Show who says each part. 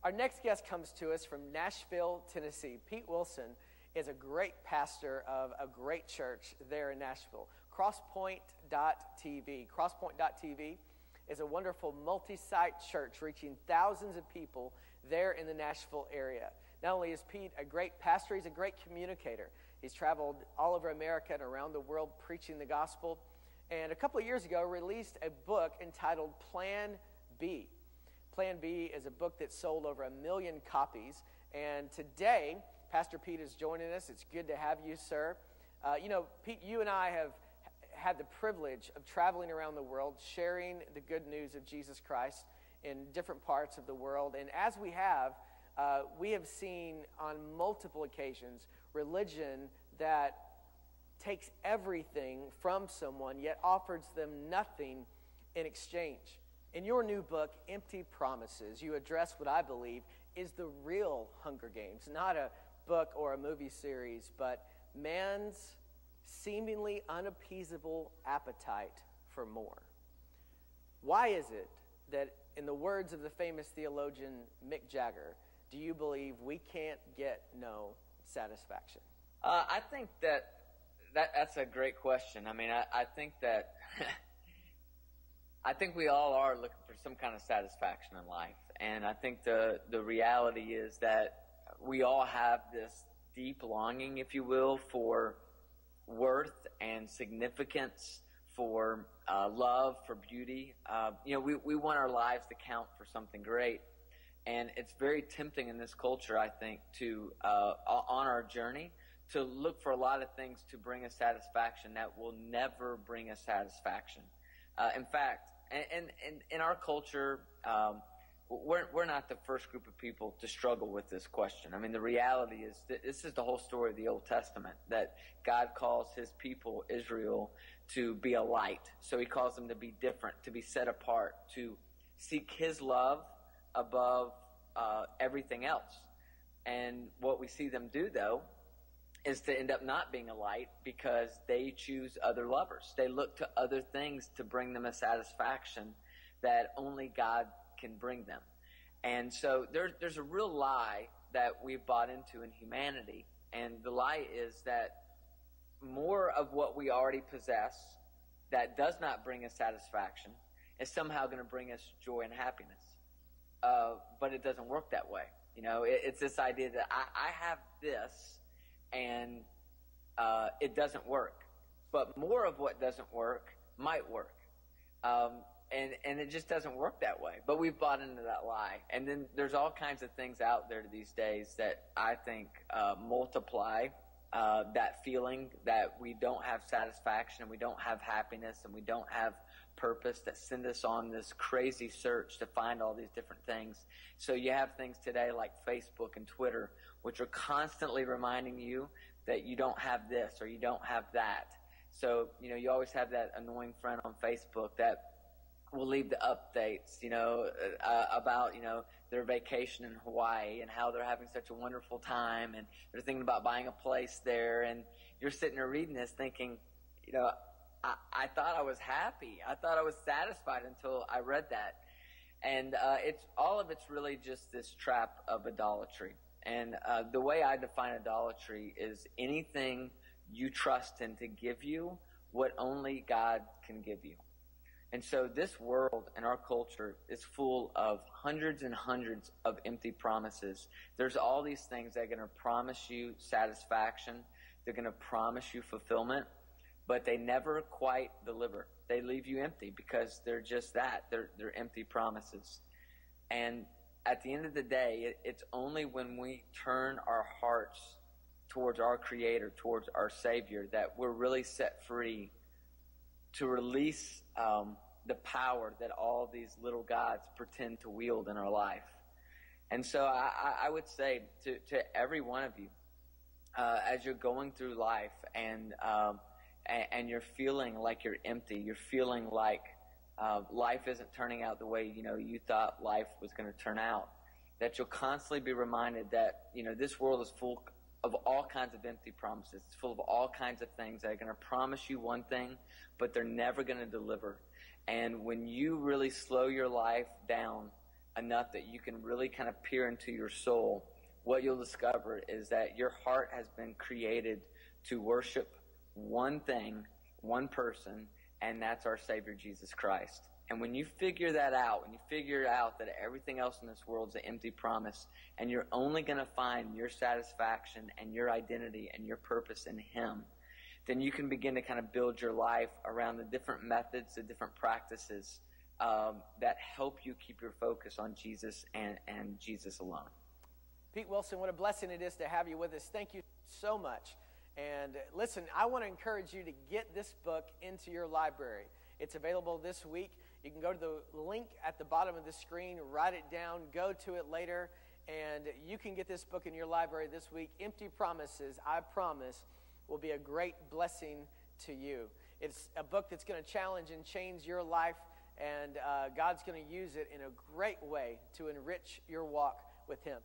Speaker 1: Our next guest comes to us from Nashville, Tennessee. Pete Wilson is a great pastor of a great church there in Nashville, Crosspoint.tv. Crosspoint.tv is a wonderful multi-site church reaching thousands of people there in the Nashville area. Not only is Pete a great pastor, he's a great communicator. He's traveled all over America and around the world preaching the gospel. And a couple of years ago, released a book entitled Plan B. Plan B is a book that sold over 1 million copies. And today, Pastor Pete is joining us. It's good to have you, sir. Pete, you and I have had the privilege of traveling around the world, sharing the good news of Jesus Christ in different parts of the world. And as we have seen on multiple occasions religion that takes everything from someone, yet offers them nothing in exchange. In your new book, Empty Promises, you address what I believe is the real Hunger Games, not a book or a movie series, but man's seemingly unappeasable appetite for more. Why is it that, in the words of the famous theologian Mick Jagger, do you believe we can't get no satisfaction?
Speaker 2: I think that's a great question. I mean, I think that I think we all are looking for some kind of satisfaction in life. And I think the reality is that we all have this deep longing, if you will, for worth and significance, for love, for beauty. We want our lives to count for something great. And it's very tempting in this culture, I think, to on our journey, to look for a lot of things to bring us satisfaction that will never bring us satisfaction. In fact, and in our culture, we're not the first group of people to struggle with this question. I mean, the reality is that this is the whole story of the Old Testament, that God calls his people, Israel, to be a light. So he calls them to be different, to be set apart, to seek his love above everything else. And what we see them do, though, is to end up not being a light because they choose other lovers. They look to other things to bring them a satisfaction that only God can bring them. And so there's a real lie that we've bought into in humanity. And the lie is that more of what we already possess that does not bring us satisfaction is somehow going to bring us joy and happiness. But it doesn't work that way. It's this idea that I have this, and it doesn't work. But more of what doesn't work might work. And it just doesn't work that way. But we've bought into that lie. And then there's all kinds of things out there these days that I think multiply that feeling that we don't have satisfaction and we don't have happiness and we don't have purpose, that send us on this crazy search to find all these different things. So you have things today like Facebook and Twitter, which are constantly reminding you that you don't have this or you don't have that. So, you always have that annoying friend on Facebook that will leave the updates, about, their vacation in Hawaii and how they're having such a wonderful time and they're thinking about buying a place there. And you're sitting there reading this thinking, I thought I was happy. I thought I was satisfied until I read that. And it's really just this trap of idolatry. And the way I define idolatry is anything you trust in to give you what only God can give you. And so this world and our culture is full of hundreds and hundreds of empty promises. There's all these things that are going to promise you satisfaction. They're going to promise you fulfillment, but they never quite deliver. They leave you empty because they're just that. They're empty promises. And at the end of the day, it's only when we turn our hearts towards our Creator, towards our Savior, that we're really set free to release the power that all these little gods pretend to wield in our life. And so I would say to every one of you, as you're going through life and you're feeling like you're empty, you're feeling like life isn't turning out the way you thought life was going to turn out, that you'll constantly be reminded that this world is full of all kinds of empty promises. It's full of all kinds of things that are going to promise you one thing, but they're never going to deliver. And when you really slow your life down enough that you can really kind of peer into your soul, what you'll discover is that your heart has been created to worship one thing, one person, and that's our Savior, Jesus Christ. And when you figure that out, when you figure out that everything else in this world is an empty promise, and you're only going to find your satisfaction and your identity and your purpose in Him, then you can begin to kind of build your life around the different methods, the different practices that help you keep your focus on Jesus and Jesus alone.
Speaker 1: Pete Wilson, what a blessing it is to have you with us. Thank you so much. And listen, I want to encourage you to get this book into your library. It's available this week. You can go to the link at the bottom of the screen, write it down, go to it later, and you can get this book in your library this week. Empty Promises, I Promise, will be a great blessing to you. It's a book that's going to challenge and change your life, and God's going to use it in a great way to enrich your walk with Him.